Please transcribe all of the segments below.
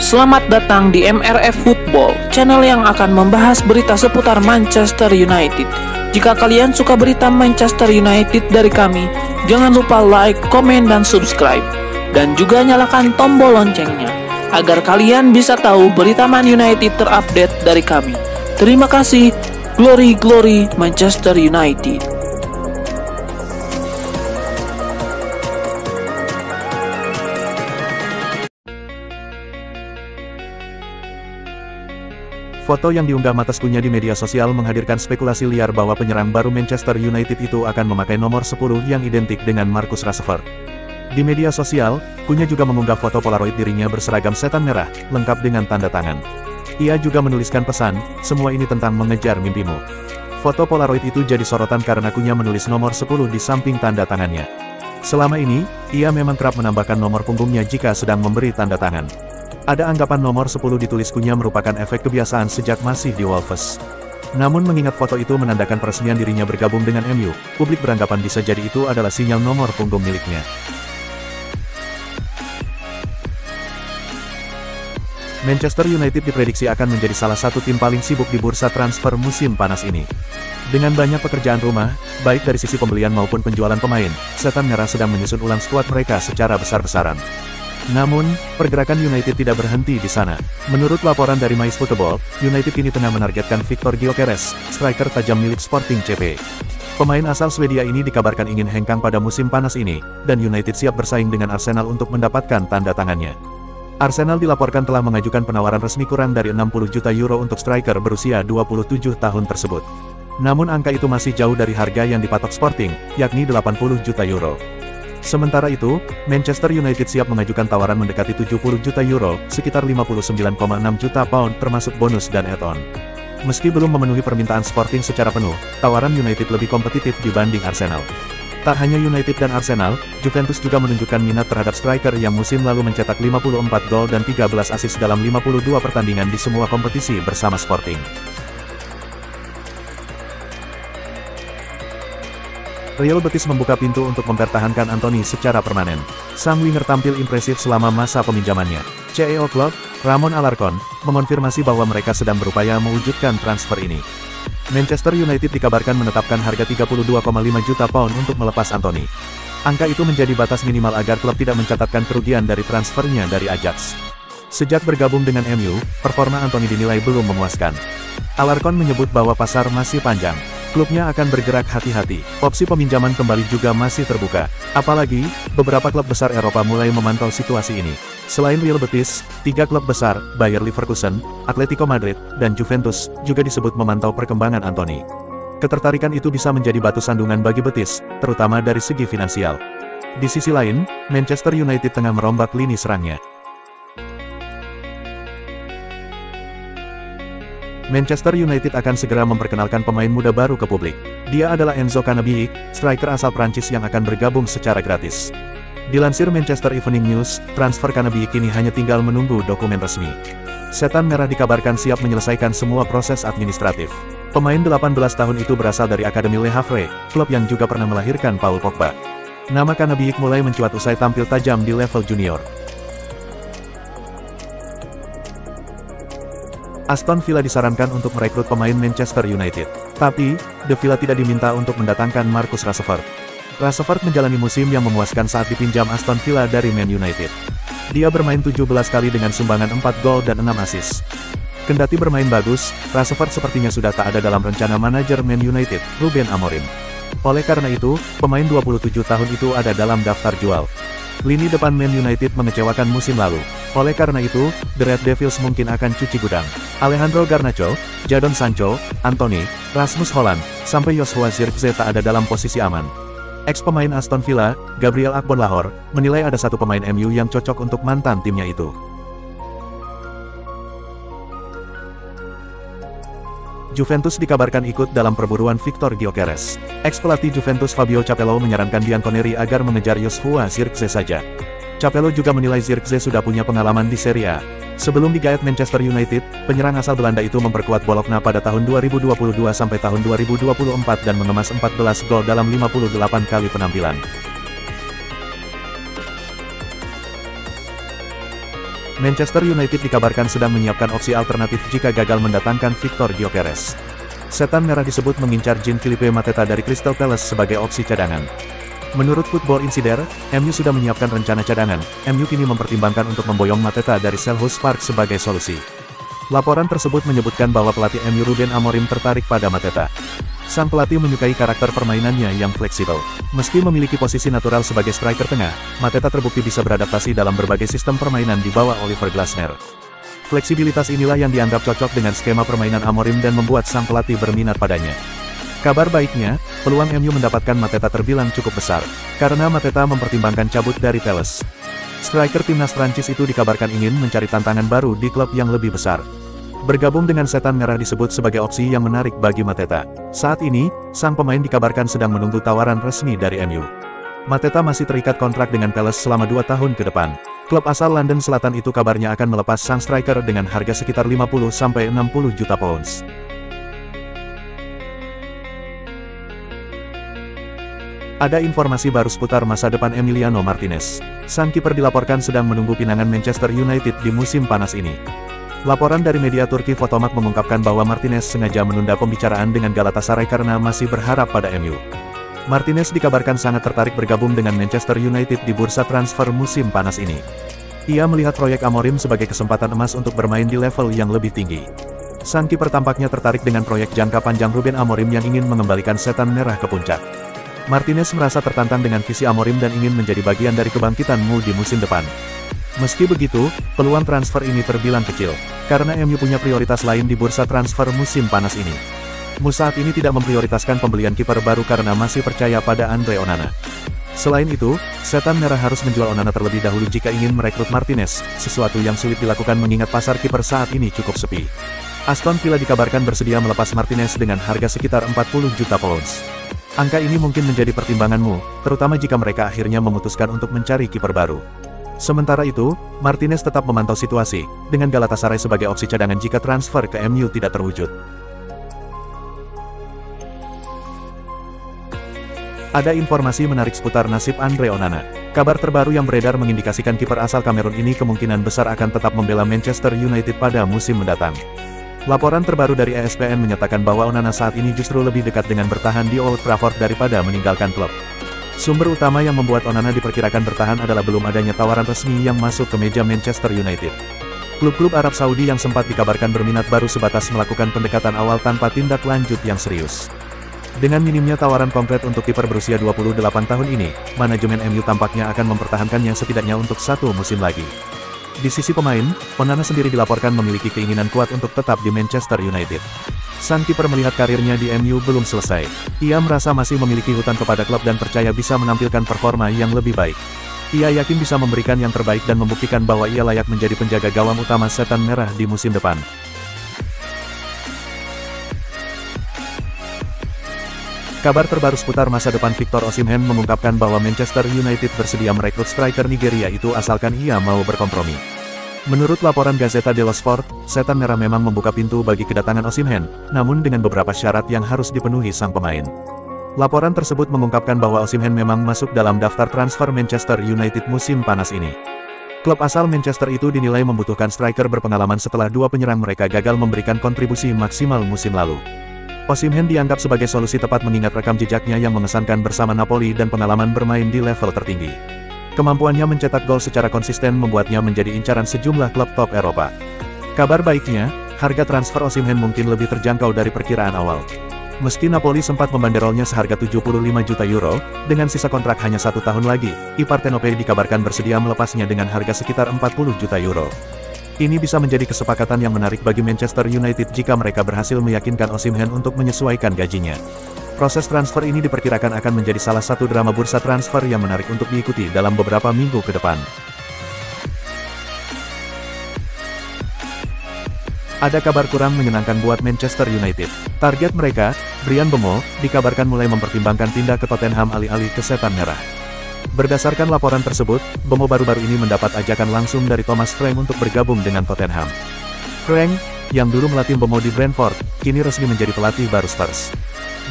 Selamat datang di MRF Football, channel yang akan membahas berita seputar Manchester United. Jika kalian suka berita Manchester United dari kami, jangan lupa like, komen, dan subscribe. Dan juga nyalakan tombol loncengnya, agar kalian bisa tahu berita Man United terupdate dari kami. Terima kasih, Glory Glory Manchester United. Foto yang diunggah Matheus Cunha di media sosial menghadirkan spekulasi liar bahwa penyerang baru Manchester United itu akan memakai nomor 10 yang identik dengan Marcus Rashford. Di media sosial, Cunha juga mengunggah foto Polaroid dirinya berseragam setan merah, lengkap dengan tanda tangan. Ia juga menuliskan pesan, semua ini tentang mengejar mimpimu. Foto Polaroid itu jadi sorotan karena Cunha menulis nomor 10 di samping tanda tangannya. Selama ini, ia memang kerap menambahkan nomor punggungnya jika sedang memberi tanda tangan. Ada anggapan nomor 10 ditulis Cunha merupakan efek kebiasaan sejak masih di Wolves. Namun mengingat foto itu menandakan peresmian dirinya bergabung dengan MU, publik beranggapan bisa jadi itu adalah sinyal nomor punggung miliknya. Manchester United diprediksi akan menjadi salah satu tim paling sibuk di bursa transfer musim panas ini. Dengan banyak pekerjaan rumah, baik dari sisi pembelian maupun penjualan pemain, Setan Merah sedang menyusun ulang skuad mereka secara besar-besaran. Namun, pergerakan United tidak berhenti di sana. Menurut laporan dari MySports, United kini tengah menargetkan Viktor Gyökeres, striker tajam milik Sporting CP. Pemain asal Swedia ini dikabarkan ingin hengkang pada musim panas ini, dan United siap bersaing dengan Arsenal untuk mendapatkan tanda tangannya. Arsenal dilaporkan telah mengajukan penawaran resmi kurang dari 60 juta euro untuk striker berusia 27 tahun tersebut. Namun angka itu masih jauh dari harga yang dipatok Sporting, yakni 80 juta euro. Sementara itu, Manchester United siap mengajukan tawaran mendekati 70 juta euro, sekitar 59,6 juta pound termasuk bonus dan add-on. Meski belum memenuhi permintaan Sporting secara penuh, tawaran United lebih kompetitif dibanding Arsenal. Tak hanya United dan Arsenal, Juventus juga menunjukkan minat terhadap striker yang musim lalu mencetak 54 gol dan 13 assist dalam 52 pertandingan di semua kompetisi bersama Sporting. Real Betis membuka pintu untuk mempertahankan Anthony secara permanen. Sang winger tampil impresif selama masa peminjamannya. CEO Club, Ramon Alarcon, mengonfirmasi bahwa mereka sedang berupaya mewujudkan transfer ini. Manchester United dikabarkan menetapkan harga 32,5 juta pound untuk melepas Anthony. Angka itu menjadi batas minimal agar klub tidak mencatatkan kerugian dari transfernya dari Ajax. Sejak bergabung dengan MU, performa Anthony dinilai belum memuaskan. Alarcon menyebut bahwa pasar masih panjang. Klubnya akan bergerak hati-hati. Opsi peminjaman kembali juga masih terbuka. Apalagi, beberapa klub besar Eropa mulai memantau situasi ini. Selain Real Betis, 3 klub besar, Bayer Leverkusen, Atletico Madrid, dan Juventus, juga disebut memantau perkembangan Anthony. Ketertarikan itu bisa menjadi batu sandungan bagi Betis, terutama dari segi finansial. Di sisi lain, Manchester United tengah merombak lini serangnya. Manchester United akan segera memperkenalkan pemain muda baru ke publik. Dia adalah Enzo Cannabich, striker asal Prancis yang akan bergabung secara gratis. Dilansir Manchester Evening News, transfer Cannabich kini hanya tinggal menunggu dokumen resmi. Setan Merah dikabarkan siap menyelesaikan semua proses administratif. Pemain 18 tahun itu berasal dari Akademi Le Havre, klub yang juga pernah melahirkan Paul Pogba. Nama Cannabich mulai mencuat usai tampil tajam di level junior. Aston Villa disarankan untuk merekrut pemain Manchester United. Tapi, The Villa tidak diminta untuk mendatangkan Marcus Rashford. Rashford menjalani musim yang memuaskan saat dipinjam Aston Villa dari Man United. Dia bermain 17 kali dengan sumbangan 4 gol dan 6 assist. Kendati bermain bagus, Rashford sepertinya sudah tak ada dalam rencana manajer Man United, Ruben Amorim. Oleh karena itu, pemain 27 tahun itu ada dalam daftar jual. Lini depan Man United mengecewakan musim lalu. Oleh karena itu, The Red Devils mungkin akan cuci gudang. Alejandro Garnacho, Jadon Sancho, Anthony, Rasmus Hojlund, sampai Joshua Zirkzee tak ada dalam posisi aman. Ex-pemain Aston Villa, Gabriel Agbonlahor, menilai ada satu pemain MU yang cocok untuk mantan timnya itu. Juventus dikabarkan ikut dalam perburuan Viktor Gyökeres. Ex-pelatih Juventus Fabio Capello menyarankan Bianconeri agar mengejar Joshua Zirkzee saja. Capello juga menilai Zirkzee sudah punya pengalaman di Serie A. Sebelum digait Manchester United, penyerang asal Belanda itu memperkuat Bologna pada tahun 2022 sampai tahun 2024 dan mengemas 14 gol dalam 58 kali penampilan. Manchester United dikabarkan sedang menyiapkan opsi alternatif jika gagal mendatangkan Victor Gyökeres. Setan Merah disebut mengincar Jean-Philippe Mateta dari Crystal Palace sebagai opsi cadangan. Menurut Football Insider, MU sudah menyiapkan rencana cadangan. MU kini mempertimbangkan untuk memboyong Mateta dari Selhurst Park sebagai solusi. Laporan tersebut menyebutkan bahwa pelatih MU Ruben Amorim tertarik pada Mateta. Sang pelatih menyukai karakter permainannya yang fleksibel. Meski memiliki posisi natural sebagai striker tengah, Mateta terbukti bisa beradaptasi dalam berbagai sistem permainan di bawah Oliver Glasner. Fleksibilitas inilah yang dianggap cocok dengan skema permainan Amorim dan membuat sang pelatih berminat padanya. Kabar baiknya, peluang MU mendapatkan Mateta terbilang cukup besar, karena Mateta mempertimbangkan cabut dari Palace. Striker timnas Prancis itu dikabarkan ingin mencari tantangan baru di klub yang lebih besar. Bergabung dengan Setan Merah disebut sebagai opsi yang menarik bagi Mateta. Saat ini, sang pemain dikabarkan sedang menunggu tawaran resmi dari MU. Mateta masih terikat kontrak dengan Palace selama 2 tahun ke depan. Klub asal London Selatan itu kabarnya akan melepas sang striker dengan harga sekitar 50-60 juta pounds. Ada informasi baru seputar masa depan Emiliano Martinez. Sang kiper dilaporkan sedang menunggu pinangan Manchester United di musim panas ini. Laporan dari media Turki Fotomak mengungkapkan bahwa Martinez sengaja menunda pembicaraan dengan Galatasaray karena masih berharap pada MU. Martinez dikabarkan sangat tertarik bergabung dengan Manchester United di bursa transfer musim panas ini. Ia melihat proyek Amorim sebagai kesempatan emas untuk bermain di level yang lebih tinggi. Sang kiper tampaknya tertarik dengan proyek jangka panjang Ruben Amorim yang ingin mengembalikan Setan Merah ke puncak. Martinez merasa tertantang dengan visi Amorim dan ingin menjadi bagian dari kebangkitan MU di musim depan. Meski begitu, peluang transfer ini terbilang kecil, karena MU punya prioritas lain di bursa transfer musim panas ini. MU saat ini tidak memprioritaskan pembelian kiper baru karena masih percaya pada Andre Onana. Selain itu, Setan Merah harus menjual Onana terlebih dahulu jika ingin merekrut Martinez, sesuatu yang sulit dilakukan mengingat pasar kiper saat ini cukup sepi. Aston Villa dikabarkan bersedia melepas Martinez dengan harga sekitar 40 juta pounds. Angka ini mungkin menjadi pertimbanganmu, terutama jika mereka akhirnya memutuskan untuk mencari kiper baru. Sementara itu, Martinez tetap memantau situasi, dengan Galatasaray sebagai opsi cadangan jika transfer ke MU tidak terwujud. Ada informasi menarik seputar nasib Andre Onana. Kabar terbaru yang beredar mengindikasikan kiper asal Kamerun ini kemungkinan besar akan tetap membela Manchester United pada musim mendatang. Laporan terbaru dari ESPN menyatakan bahwa Onana saat ini justru lebih dekat dengan bertahan di Old Trafford daripada meninggalkan klub. Sumber utama yang membuat Onana diperkirakan bertahan adalah belum adanya tawaran resmi yang masuk ke meja Manchester United. Klub-klub Arab Saudi yang sempat dikabarkan berminat baru sebatas melakukan pendekatan awal tanpa tindak lanjut yang serius. Dengan minimnya tawaran konkret untuk kiper berusia 28 tahun ini, manajemen MU tampaknya akan mempertahankannya setidaknya untuk 1 musim lagi. Di sisi pemain, Onana sendiri dilaporkan memiliki keinginan kuat untuk tetap di Manchester United. Sang kiper melihat karirnya di MU belum selesai. Ia merasa masih memiliki hutang kepada klub dan percaya bisa menampilkan performa yang lebih baik. Ia yakin bisa memberikan yang terbaik dan membuktikan bahwa ia layak menjadi penjaga gawang utama Setan Merah di musim depan. Kabar terbaru seputar masa depan Victor Osimhen mengungkapkan bahwa Manchester United bersedia merekrut striker Nigeria itu asalkan ia mau berkompromi. Menurut laporan Gazzetta dello Sport, Setan Merah memang membuka pintu bagi kedatangan Osimhen, namun dengan beberapa syarat yang harus dipenuhi sang pemain. Laporan tersebut mengungkapkan bahwa Osimhen memang masuk dalam daftar transfer Manchester United musim panas ini. Klub asal Manchester itu dinilai membutuhkan striker berpengalaman setelah 2 penyerang mereka gagal memberikan kontribusi maksimal musim lalu. Osimhen dianggap sebagai solusi tepat mengingat rekam jejaknya yang mengesankan bersama Napoli dan pengalaman bermain di level tertinggi. Kemampuannya mencetak gol secara konsisten membuatnya menjadi incaran sejumlah klub top Eropa. Kabar baiknya, harga transfer Osimhen mungkin lebih terjangkau dari perkiraan awal. Meski Napoli sempat membanderolnya seharga 75 juta euro, dengan sisa kontrak hanya 1 tahun lagi, I Partenope dikabarkan bersedia melepasnya dengan harga sekitar 40 juta euro. Ini bisa menjadi kesepakatan yang menarik bagi Manchester United jika mereka berhasil meyakinkan Osimhen untuk menyesuaikan gajinya. Proses transfer ini diperkirakan akan menjadi salah satu drama bursa transfer yang menarik untuk diikuti dalam beberapa minggu ke depan. Ada kabar kurang menyenangkan buat Manchester United. Target mereka, Bryan Mbeumo, dikabarkan mulai mempertimbangkan pindah ke Tottenham alih-alih ke Setan Merah. Berdasarkan laporan tersebut, Mbeumo baru-baru ini mendapat ajakan langsung dari Thomas Frank untuk bergabung dengan Tottenham. Frank, yang dulu melatih Mbeumo di Brentford, kini resmi menjadi pelatih baru Spurs.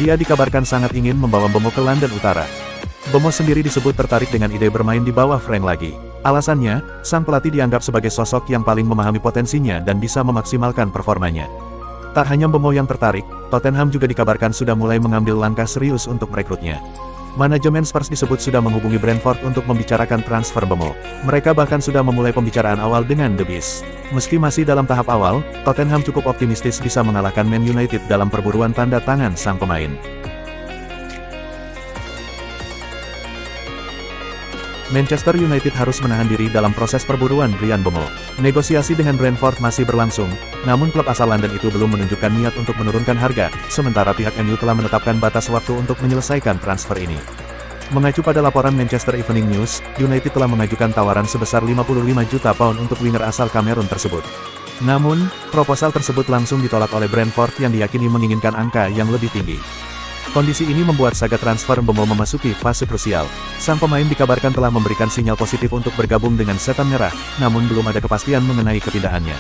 Dia dikabarkan sangat ingin membawa Mbeumo ke London Utara. Mbeumo sendiri disebut tertarik dengan ide bermain di bawah Frank lagi. Alasannya, sang pelatih dianggap sebagai sosok yang paling memahami potensinya dan bisa memaksimalkan performanya. Tak hanya Mbemo yang tertarik, Tottenham juga dikabarkan sudah mulai mengambil langkah serius untuk merekrutnya. Manajemen Spurs disebut sudah menghubungi Brentford untuk membicarakan transfer Mbemo. Mereka bahkan sudah memulai pembicaraan awal dengan The Beast. Meski masih dalam tahap awal, Tottenham cukup optimistis bisa mengalahkan Man United dalam perburuan tanda tangan sang pemain. Manchester United harus menahan diri dalam proses perburuan Bryan Mbemo. Negosiasi dengan Brentford masih berlangsung, namun klub asal London itu belum menunjukkan niat untuk menurunkan harga, sementara pihak MU telah menetapkan batas waktu untuk menyelesaikan transfer ini. Mengacu pada laporan Manchester Evening News, United telah mengajukan tawaran sebesar 55 juta pound untuk winger asal Kamerun tersebut. Namun, proposal tersebut langsung ditolak oleh Brentford yang diyakini menginginkan angka yang lebih tinggi. Kondisi ini membuat saga transfer Mbemo memasuki fase krusial. Sang pemain dikabarkan telah memberikan sinyal positif untuk bergabung dengan Setan Merah, namun belum ada kepastian mengenai kepindahannya.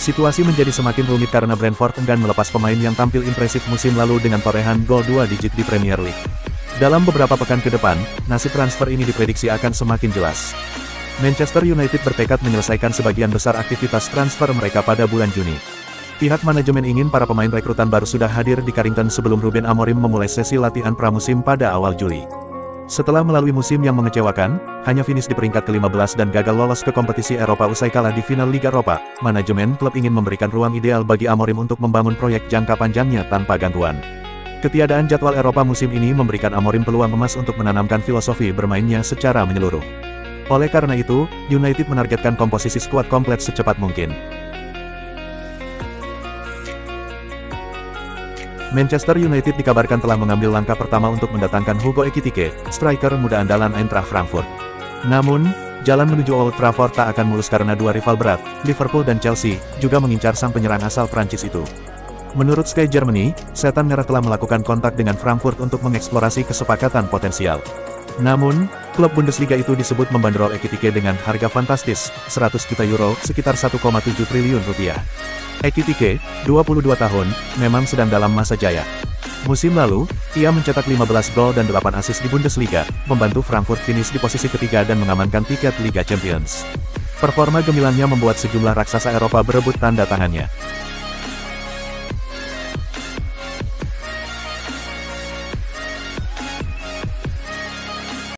Situasi menjadi semakin rumit karena Brentford enggan melepas pemain yang tampil impresif musim lalu dengan torehan gol 2 digit di Premier League. Dalam beberapa pekan ke depan, nasib transfer ini diprediksi akan semakin jelas. Manchester United bertekad menyelesaikan sebagian besar aktivitas transfer mereka pada bulan Juni. Pihak manajemen ingin para pemain rekrutan baru sudah hadir di Carrington sebelum Ruben Amorim memulai sesi latihan pramusim pada awal Juli. Setelah melalui musim yang mengecewakan, hanya finish di peringkat ke-15 dan gagal lolos ke kompetisi Eropa usai kalah di final Liga Eropa, manajemen klub ingin memberikan ruang ideal bagi Amorim untuk membangun proyek jangka panjangnya tanpa gangguan. Ketiadaan jadwal Eropa musim ini memberikan Amorim peluang emas untuk menanamkan filosofi bermainnya secara menyeluruh. Oleh karena itu, United menargetkan komposisi skuad komplit secepat mungkin. Manchester United dikabarkan telah mengambil langkah pertama untuk mendatangkan Hugo Ekitike, striker muda andalan Eintracht Frankfurt. Namun, jalan menuju Old Trafford tak akan mulus karena dua rival berat, Liverpool dan Chelsea, juga mengincar sang penyerang asal Prancis itu. Menurut Sky Germany, Setan Merah telah melakukan kontak dengan Frankfurt untuk mengeksplorasi kesepakatan potensial. Namun, klub Bundesliga itu disebut membandrol Ekitike dengan harga fantastis, 100 juta euro, sekitar 1,7 triliun rupiah. Ekitike, 22 tahun, memang sedang dalam masa jaya. Musim lalu, ia mencetak 15 gol dan 8 assist di Bundesliga, membantu Frankfurt finish di posisi ketiga dan mengamankan tiket Liga Champions. Performa gemilannya membuat sejumlah raksasa Eropa berebut tanda tangannya.